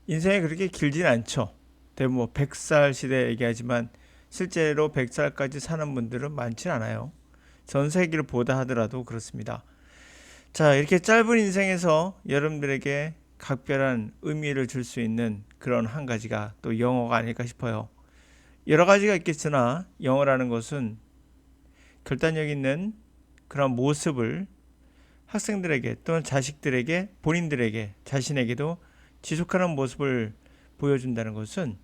인생이 그렇게 길진 않죠. 대부분 뭐 100살 시대 얘기하지만 실제로 100살까지 사는 분들은 많진 않아요. 전 세계를 보다 하더라도 그렇습니다. 자, 이렇게 짧은 인생에서 여러분들에게 각별한 의미를 줄 수 있는 그런 한 가지가 또 영어가 아닐까 싶어요. 여러 가지가 있겠으나 영어라는 것은 결단력 있는 그런 모습을 학생들에게 또는 자식들에게 본인들에게 자신에게도 지속하는 모습을 보여준다는 것은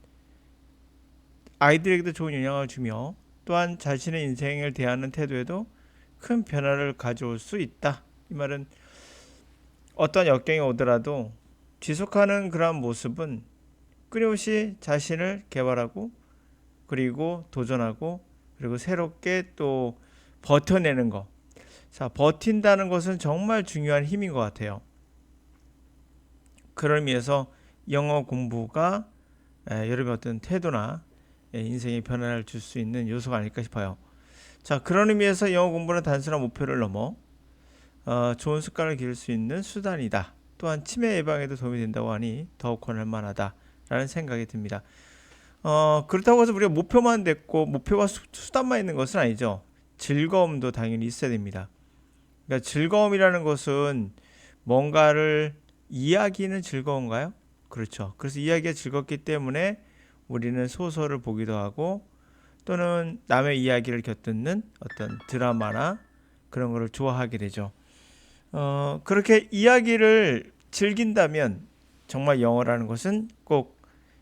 아이들에게도 좋은 영향을 주며 또한 자신의 인생을 대하는 태도에도 큰 변화를 가져올 수 있다. 이 말은 어떤 역경이 오더라도 지속하는 그러한 모습은 끊임없이 자신을 개발하고 그리고 도전하고 그리고 새롭게 또 버텨내는 것. 자, 버틴다는 것은 정말 중요한 힘인 것 같아요. 그런 의미에서 영어 공부가 여러분의 어떤 태도나 인생의 변화를 줄 수 있는 요소가 아닐까 싶어요. 자, 그런 의미에서 영어 공부는 단순한 목표를 넘어 좋은 습관을 기를 수 있는 수단이다. 또한 치매 예방에도 도움이 된다고 하니 더욱 권할 만하다라는 생각이 듭니다. 그렇다고 해서 우리가 목표만 됐고 목표와 수단만 있는 것은 아니죠. 즐거움도 당연히 있어야 됩니다. 그러니까 즐거움이라는 것은 뭔가를 이야기는 즐거운가요? 그렇죠. 그래서 이야기가 즐겁기 때문에 우리는 소설을 보기도 하고 또는 남의 이야기를 곁듣는 어떤 드라마나 그런 거를 좋아하게 되죠. 그렇게 이야기를 즐긴다면 정말 영어라는 것은 꼭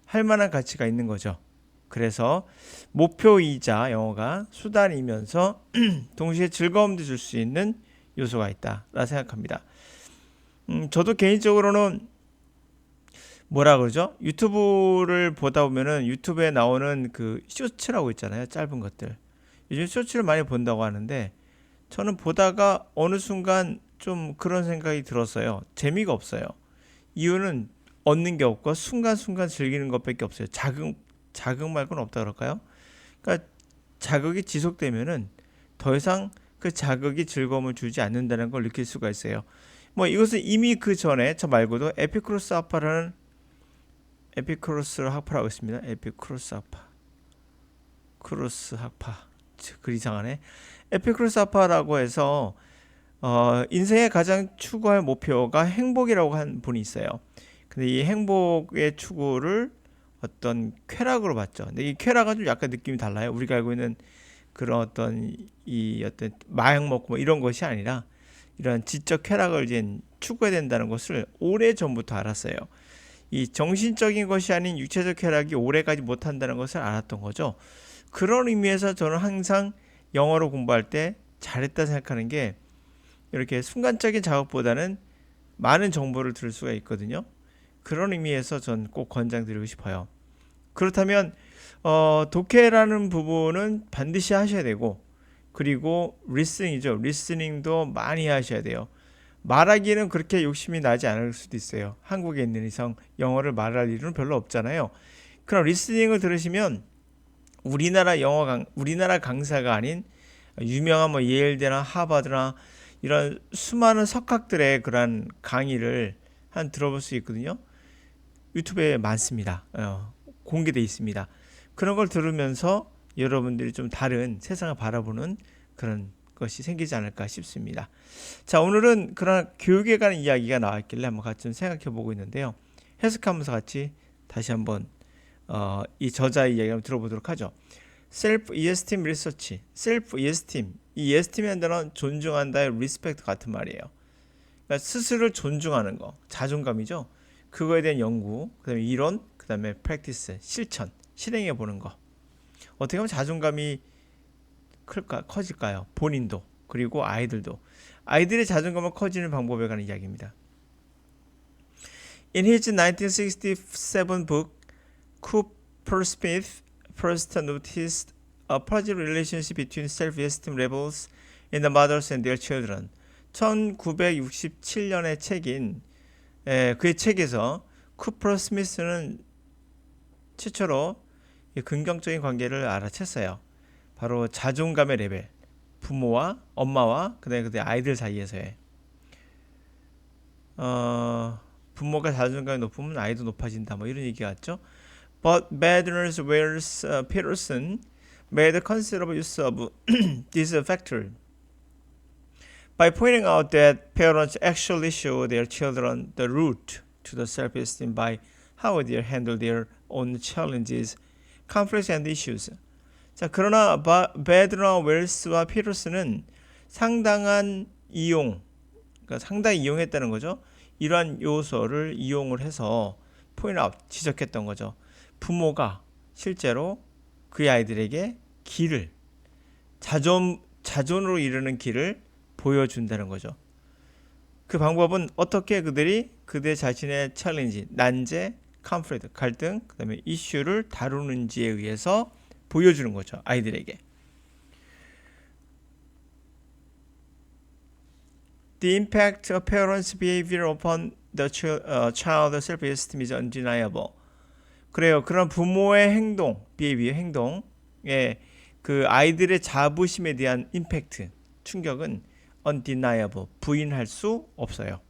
할 만한 가치가 있는 거죠. 그래서 목표이자 영어가 수단이면서 동시에 즐거움도 줄 수 있는 요소가 있다라 생각합니다. 저도 개인적으로는 뭐라 그러죠? 유튜브를 보다 보면은 유튜브에 나오는 그 쇼츠라고 있잖아요. 짧은 것들. 요즘 쇼츠를 많이 본다고 하는데 저는 보다가 어느 순간 좀 그런 생각이 들었어요. 재미가 없어요. 이유는 얻는 게 없고 순간순간 즐기는 것밖에 없어요. 자극 말고는 없다 그럴까요? 그러니까 자극이 지속되면은 더 이상 그 자극이 즐거움을 주지 않는다는 걸 느낄 수가 있어요. 뭐 이것은 이미 그 전에 저 말고도 에피쿠로스 학파라고 있습니다. 에피쿠로스 학파. 크로스 학파. 그 이상하네. 에피쿠로스 학파라고 해서 인생의 가장 추구할 목표가 행복이라고 한 분이 있어요. 근데 이 행복의 추구를 어떤 쾌락으로 봤죠. 근데 이 쾌락은 좀 약간 느낌이 달라요. 우리가 알고 있는 그런 어떤 이 어떤 마약 먹고 뭐 이런 것이 아니라 이런 지적 쾌락을 이제 추구해야 된다는 것을 오래 전부터 알았어요. 이 정신적인 것이 아닌 육체적 쾌락이 오래가지 못한다는 것을 알았던 거죠. 그런 의미에서 저는 항상 영어로 공부할 때 잘했다 생각하는 게 이렇게 순간적인 자극보다는 많은 정보를 들을 수가 있거든요. 그런 의미에서 전 꼭 권장드리고 싶어요. 그렇다면 독해라는 부분은 반드시 하셔야 되고 그리고 리스닝이죠. 리스닝도 많이 하셔야 돼요. 말하기는 그렇게 욕심이 나지 않을 수도 있어요. 한국에 있는 이상 영어를 말할 일은 별로 없잖아요. 그럼 리스닝을 들으시면 우리나라 강사가 아닌 유명한 뭐 예일대나 하버드나 이런 수많은 석학들의 그런 강의를 한 들어볼 수 있거든요. 유튜브에 많습니다. 공개돼 있습니다. 그런 걸 들으면서 여러분들이 좀 다른 세상을 바라보는 그런 것이 생기지 않을까 싶습니다. 자, 오늘은 그런 교육에 관한 이야기가 나왔길래 한번 같이 좀 생각해 보고 있는데요. 해석하면서 같이 다시 한번 이 저자의 이야기 한번 들어보도록 하죠. Self-esteem research, self-esteem, 이 esteem이라는 단어는 존중한다의 respect 같은 말이에요. 그러니까 스스로를 존중하는 거, 자존감이죠. 그거에 대한 연구, 그다음에 이론, 그다음에 practice, 실천, 실행해 보는 거. 어떻게 하면 자존감이 커질까요? 본인도 그리고 아이들도. 아이들의 자존감을 커지는 방법에 관한 이야기입니다. In his 1967 book, Cooper Smith first noticed a positive relationship between self-esteem levels in the mothers and their children. 1967년의 책인 그의 책에서 쿠퍼 스미스는 최초로 긍정적인 관계를 알아챘어요. 바로 자존감의 레벨, 부모와 엄마와 그다음에 아이들 사이에서의 부모가 자존감이 높으면 아이도 높아진다. 뭐 이런 얘기 같죠. But Badner's Wells Peterson made considerable use of this factor by pointing out that parents actually show their children the route to the self-esteem by how they handle their own challenges, conflicts and issues. 자, 그러나 베드너 웰스와 피터슨은 상당히 이용했다는 거죠. 이러한 요소를 이용을 해서 포인트 아웃, 지적했던 거죠. 부모가 실제로 그 아이들에게 길을 자존으로 이르는 길을 보여준다는 거죠. 그 방법은 어떻게 그들 자신의 챌린지, 난제, 컨플릭트, 갈등, 그 다음에 이슈를 다루는지에 의해서 보여주는 거죠. 아이들에게. The impact of parents' behavior upon the child's self-esteem is undeniable. 그래요. 그런 부모의 행동, behavior, 행동에 그 아이들의 자부심에 대한 임팩트, 충격은 undeniable, 부인할 수 없어요.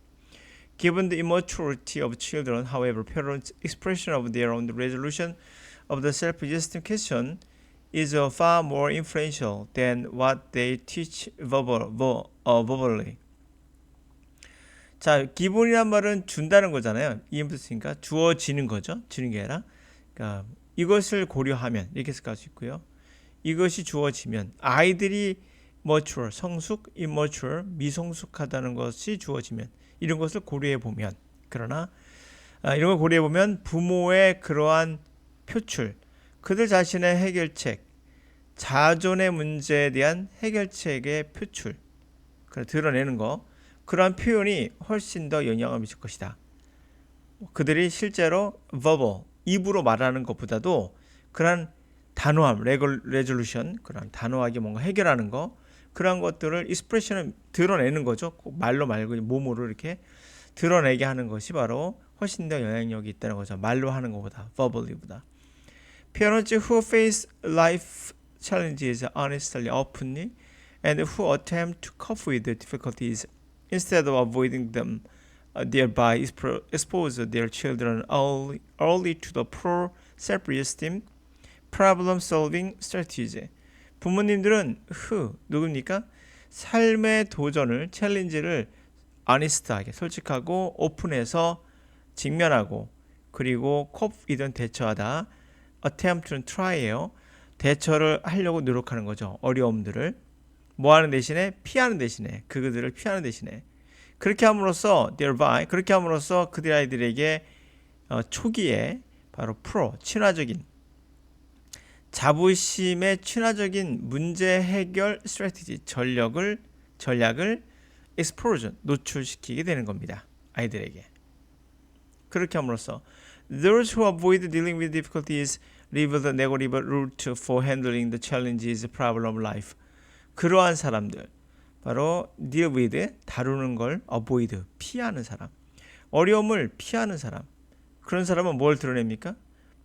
Given the immaturity of children, however, parents' expression of their own resolution of the self-esteem question is far more influential than what they teach verbally. 자, 기본이란 말은 준다는 거잖아요. EMF니까 주어지는 거죠. 주는 게 아니라. 그러니까 이것을 고려하면 이렇게 해석할 수 있고요. 이것이 주어지면 아이들이 mature, 성숙, immature, 미성숙하다는 것이 주어지면 이런 것을 고려해 보면 그러나 이런 걸 고려해 보면 부모의 그러한 표출, 그들 자신의 해결책, 자존의 문제에 대한 해결책의 표출, 드러내는 거, 그러한 표현이 훨씬 더 영향을 미칠 것이다. 그들이 실제로 verbal, 입으로 말하는 것보다도 그러한 단호함, resolution, 그런 단호하게 뭔가 해결하는 거, 그런 것들을 expression을 드러내는 거죠. 꼭 말로 말고 몸으로 이렇게 드러내게 하는 것이 바로 훨씬 더 영향력이 있다는 거죠. 말로 하는 것보다, verbally보다. Parents who face life challenges honestly, openly, and who attempt to cope with the difficulties instead of avoiding them, thereby expose their children early to the poor self-esteem, problem-solving strategy. 부모님들은 누굽니까? 삶의 도전을, 챌린지를 honest하게, 솔직하고 오픈해서 직면하고 그리고 cope이든 대처하다, attempt는 try예요. 대처를 하려고 노력하는 거죠. 어려움들을 뭐하는 대신에 피하는 대신에 그들을 피하는 대신에 그렇게 함으로써 그렇게 함으로써 그들 아이들에게 초기에 바로 친화적인 자부심의 친화적인 문제 해결 스트래티지 전략을 explosion 노출시키게 되는 겁니다. 아이들에게. 그렇게 함으로써 those who avoid dealing with difficulties leave the negative route for handling the challenges problem of life. 그러한 사람들 바로 deal with 다루는 걸 avoid 피하는 사람. 어려움을 피하는 사람. 그런 사람은 뭘 드러냅니까?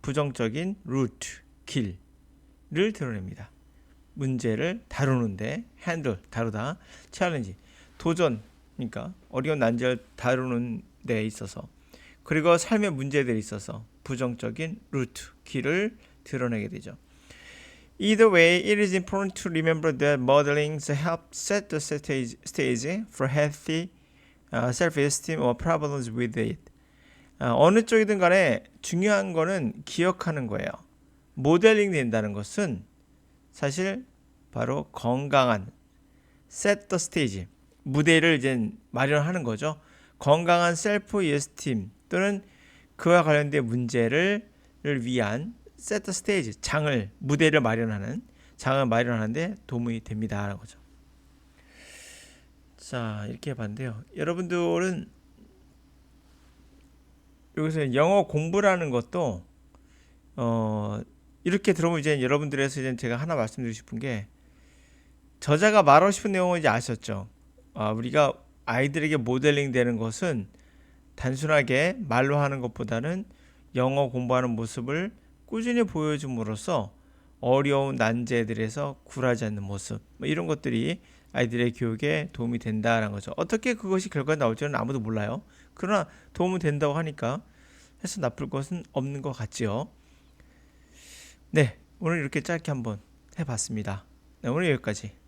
부정적인 route 길을 드러냅니다. 문제를 다루는데 handle 다루다 challenge 도전 그러니까 어려운 난제를 다루는 데 있어서 그리고 삶의 문제들이 있어서 부정적인 루트, 길을 드러내게 되죠. Either way, it is important to remember that modeling helps set the stage for healthy self-esteem or problems with it. 어느 쪽이든 간에 중요한 거는 기억하는 거예요. 모델링 된다는 것은 사실 바로 건강한 set the stage, 무대를 이제 마련하는 거죠. 건강한 self-esteem 또는 그와 관련된 문제를 위한 set the stage, 무대를 마련하는데 도움이 됩니다라는 거죠. 자, 이렇게 봤는데요. 여러분들은 여기서 영어 공부라는 것도 이렇게 들어보면 이제 여러분들에서 이제 제가 하나 말씀드리고 싶은 게 저자가 말하고 싶은 내용을 이제 아셨죠. 우리가 아이들에게 모델링 되는 것은 단순하게 말로 하는 것보다는 영어 공부하는 모습을 꾸준히 보여줌으로써 어려운 난제들에서 굴하지 않는 모습 이런 것들이 아이들의 교육에 도움이 된다는 거죠. 어떻게 그것이 결과가 나올지는 아무도 몰라요. 그러나 도움은 된다고 하니까 해서 나쁠 것은 없는 것 같지요. 네, 오늘 이렇게 짧게 한번 해봤습니다. 네, 오늘 여기까지.